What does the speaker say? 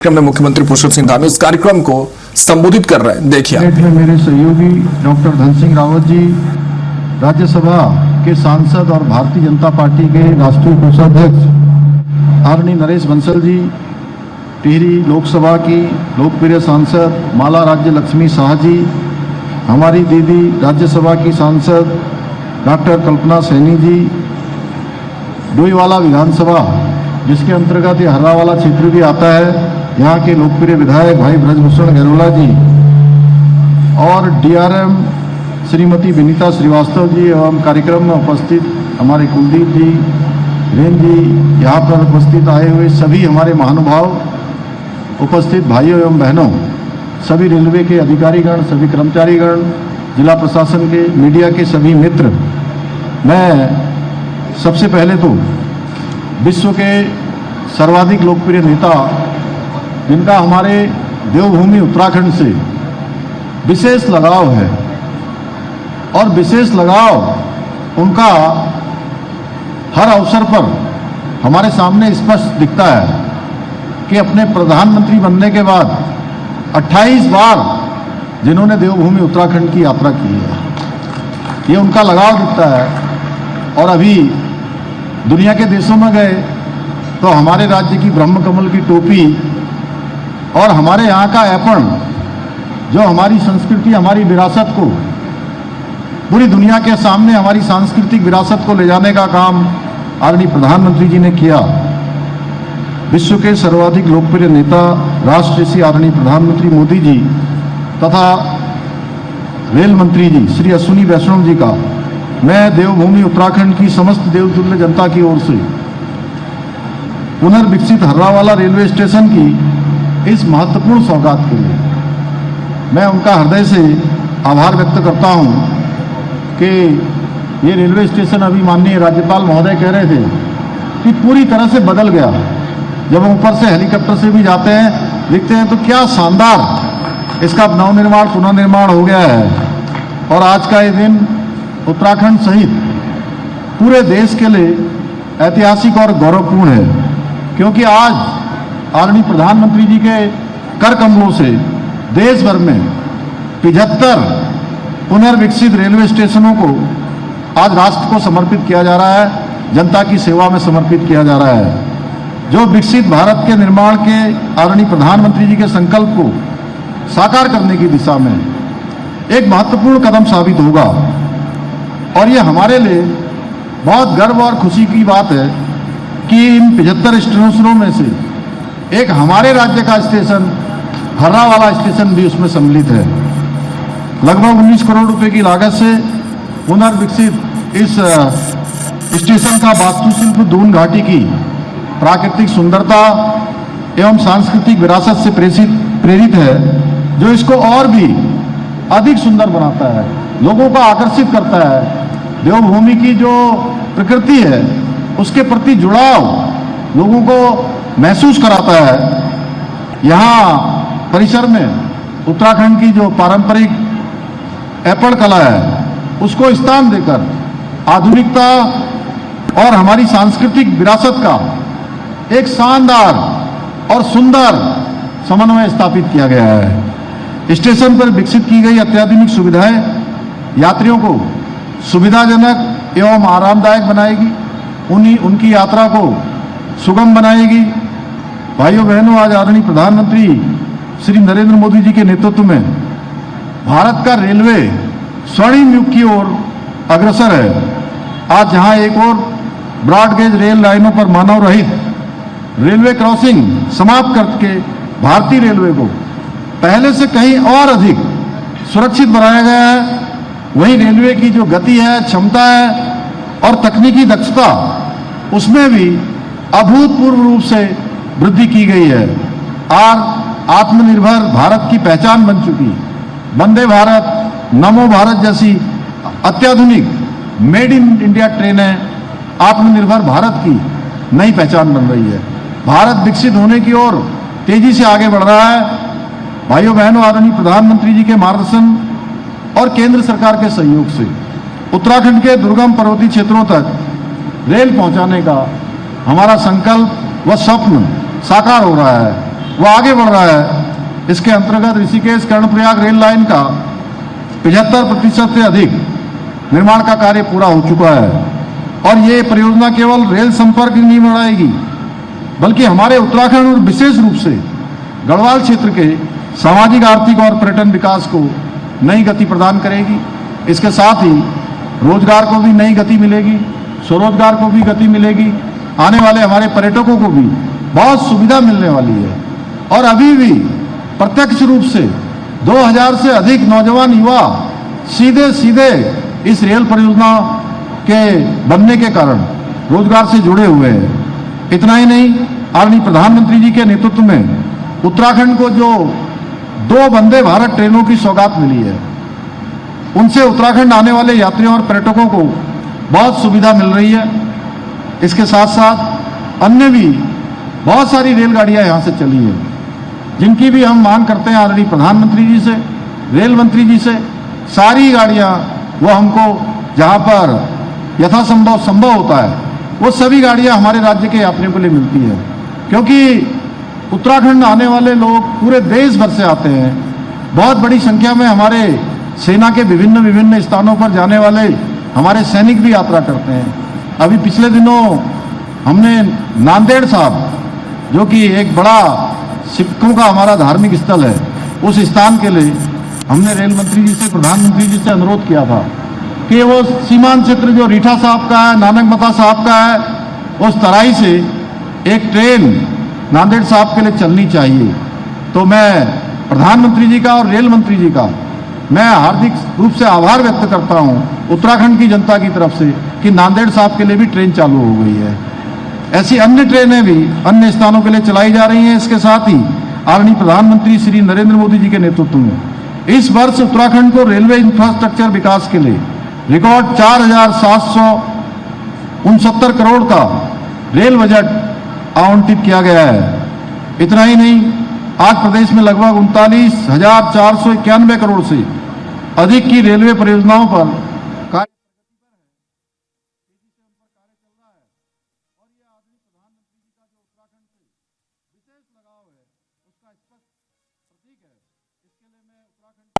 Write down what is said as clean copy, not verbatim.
कार्यक्रम में मुख्यमंत्री पुष्कर सिंह धामी इस कार्यक्रम को संबोधित कर रहे हैं। देखिए मेरे सहयोगी डॉक्टर धन सिंह रावत जी, राज्यसभा के सांसद और भारतीय जनता पार्टी के राष्ट्रीय कोषाध्यक्ष आदरणीय नरेश बंसल जी, टिहरी लोकसभा की लोकप्रिय सांसद माला राज्य लक्ष्मी शाह जी, हमारी दीदी राज्यसभा की सांसद डॉक्टर कल्पना सैनी जी, डोईवाला विधानसभा जिसके अंतर्गत ये हर्रावाला क्षेत्र भी आता है, यहाँ के लोकप्रिय विधायक भाई ब्रजभूषण गहलोला जी और डीआरएम श्रीमती विनीता श्रीवास्तव जी एवं कार्यक्रम में उपस्थित हमारे कुलदीप जी, रेन जी, यहाँ पर उपस्थित आए हुए सभी हमारे महानुभाव, उपस्थित भाइयों एवं बहनों, सभी रेलवे के अधिकारीगण, सभी कर्मचारीगण, जिला प्रशासन के, मीडिया के सभी मित्र, मैं सबसे पहले तो विश्व के सर्वाधिक लोकप्रिय नेता जिनका हमारे देवभूमि उत्तराखंड से विशेष लगाव है और विशेष लगाव उनका हर अवसर पर हमारे सामने स्पष्ट दिखता है कि अपने प्रधानमंत्री बनने के बाद 28 बार जिन्होंने देवभूमि उत्तराखंड की यात्रा की है, ये उनका लगाव दिखता है। और अभी दुनिया के देशों में गए तो हमारे राज्य की ब्रह्म कमल की टोपी और हमारे यहाँ का ऐपण, जो हमारी संस्कृति, हमारी विरासत को पूरी दुनिया के सामने, हमारी सांस्कृतिक विरासत को ले जाने का काम आदरणीय प्रधानमंत्री जी ने किया। विश्व के सर्वाधिक लोकप्रिय नेता राष्ट्र श्री आदरणीय प्रधानमंत्री मोदी जी तथा रेल मंत्री जी श्री अश्विनी वैष्णव जी का मैं देवभूमि उत्तराखंड की समस्त देवतुल्य जनता की ओर से पुनर्विकसित हर्रावाला रेलवे स्टेशन की इस महत्वपूर्ण सौगात के लिए मैं उनका हृदय से आभार व्यक्त करता हूं कि ये रेलवे स्टेशन अभी माननीय राज्यपाल महोदय कह रहे थे कि पूरी तरह से बदल गया। जब हम ऊपर से हेलीकॉप्टर से भी जाते हैं, दिखते हैं, तो क्या शानदार इसका नवनिर्माण, पुनर्निर्माण हो गया है। और आज का ये दिन उत्तराखंड सहित पूरे देश के लिए ऐतिहासिक और गौरवपूर्ण है, क्योंकि आज आदरणीय प्रधानमंत्री जी के कर कमलों से देश भर में 75 पुनर्विकसित रेलवे स्टेशनों को आज राष्ट्र को समर्पित किया जा रहा है, जनता की सेवा में समर्पित किया जा रहा है, जो विकसित भारत के निर्माण के आदरणीय प्रधानमंत्री जी के संकल्प को साकार करने की दिशा में एक महत्वपूर्ण कदम साबित होगा। और ये हमारे लिए बहुत गर्व और खुशी की बात है कि इन 75 स्टेशनों में से एक हमारे राज्य का स्टेशन हर्रावाला स्टेशन भी उसमें सम्मिलित है। लगभग 19 करोड़ रुपए की लागत से पुनर्विकसित इस स्टेशन का वास्तुशिल्प दून घाटी की प्राकृतिक सुंदरता एवं सांस्कृतिक विरासत से प्रेरित है, जो इसको और भी अधिक सुंदर बनाता है, लोगों को आकर्षित करता है। देवभूमि की जो प्रकृति है उसके प्रति जुड़ाव लोगों को महसूस कराता है। यहाँ परिसर में उत्तराखंड की जो पारंपरिक ऐपण कला है उसको स्थान देकर आधुनिकता और हमारी सांस्कृतिक विरासत का एक शानदार और सुंदर समन्वय स्थापित किया गया है। स्टेशन पर विकसित की गई अत्याधुनिक सुविधाएं यात्रियों को सुविधाजनक एवं आरामदायक बनाएगी, उनकी यात्रा को सुगम बनाएगी। भाइयों बहनों, आज आदरणीय प्रधानमंत्री श्री नरेंद्र मोदी जी के नेतृत्व में भारत का रेलवे स्वर्णिम युग की ओर अग्रसर है। आज जहां एक और ब्रॉड गेज रेल लाइनों पर मानव रहित रेलवे क्रॉसिंग समाप्त करके भारतीय रेलवे को पहले से कहीं और अधिक सुरक्षित बनाया गया है, वहीं रेलवे की जो गति है, क्षमता है और तकनीकी दक्षता, उसमें भी अभूतपूर्व रूप से वृद्धि की गई है। और आत्मनिर्भर भारत की पहचान बन चुकी। वंदे भारत, नमो भारत जैसी अत्याधुनिक मेड इन इंडिया ट्रेनें आत्मनिर्भर भारत की नई पहचान बन रही है। भारत विकसित होने की ओर तेजी से आगे बढ़ रहा है। भाइयों बहनों, आदरणीय प्रधानमंत्री जी के मार्गदर्शन और केंद्र सरकार के सहयोग से उत्तराखंड के दुर्गम पर्वतीय क्षेत्रों तक रेल पहुंचाने का हमारा संकल्प व स्वप्न साकार हो रहा है। वो आगे बढ़ रहा है। इसके अंतर्गत ऋषिकेश कर्णप्रयाग रेल लाइन का 75% से अधिक निर्माण का कार्य पूरा हो चुका है। और ये परियोजना केवल रेल संपर्क ही नहीं बढ़ाएगी, बल्कि हमारे उत्तराखंड और विशेष रूप से गढ़वाल क्षेत्र के सामाजिक, आर्थिक और पर्यटन विकास को नई गति प्रदान करेगी। इसके साथ ही रोजगार को भी नई गति मिलेगी, स्वरोजगार को भी गति मिलेगी, आने वाले हमारे पर्यटकों को भी बहुत सुविधा मिलने वाली है। और अभी भी प्रत्यक्ष रूप से 2000 से अधिक नौजवान युवा सीधे सीधे इस रेल परियोजना के बनने के कारण रोजगार से जुड़े हुए हैं। इतना ही नहीं, आदरणीय प्रधानमंत्री जी के नेतृत्व में उत्तराखंड को जो 2 वंदे भारत ट्रेनों की सौगात मिली है, उनसे उत्तराखंड आने वाले यात्रियों और पर्यटकों को बहुत सुविधा मिल रही है। इसके साथ साथ अन्य भी बहुत सारी रेलगाड़ियां यहां से चली हैं, जिनकी भी हम मांग करते हैं आदरणीय प्रधानमंत्री जी से, रेल मंत्री जी से। सारी गाड़ियां वो हमको जहां पर यथासंभव संभव होता है, वो सभी गाड़ियां हमारे राज्य के यात्रियों के लिए मिलती है। क्योंकि उत्तराखंड आने वाले लोग पूरे देश भर से आते हैं। बहुत बड़ी संख्या में हमारे सेना के विभिन्न विभिन्न स्थानों पर जाने वाले हमारे सैनिक भी यात्रा करते हैं। अभी पिछले दिनों हमने नांदेड़ साहब, जो कि एक बड़ा सिखों का हमारा धार्मिक स्थल है, उस स्थान के लिए हमने रेल मंत्री जी से, प्रधानमंत्री जी से अनुरोध किया था कि वो सीमांत क्षेत्र जो रीठा साहब का है, नानकमता साहब का है, उस तराई से एक ट्रेन नांदेड़ साहब के लिए चलनी चाहिए। तो मैं प्रधानमंत्री जी का और रेल मंत्री जी का मैं हार्दिक रूप से आभार व्यक्त करता हूं उत्तराखंड की जनता की तरफ से कि नांदेड़ साहब के लिए भी ट्रेन चालू हो गई है। ऐसी अन्य ट्रेनें भी अन्य स्थानों के लिए चलाई जा रही हैं। इसके साथ ही आदरणीय प्रधानमंत्री श्री नरेंद्र मोदी जी के नेतृत्व में इस वर्ष उत्तराखंड को रेलवे इंफ्रास्ट्रक्चर विकास के लिए रिकॉर्ड 4,769 करोड़ का रेल बजट आवंटित किया गया है। इतना ही नहीं, आज प्रदेश में लगभग 39,491 करोड़ से अधिक की रेलवे परियोजनाओं पर कार्य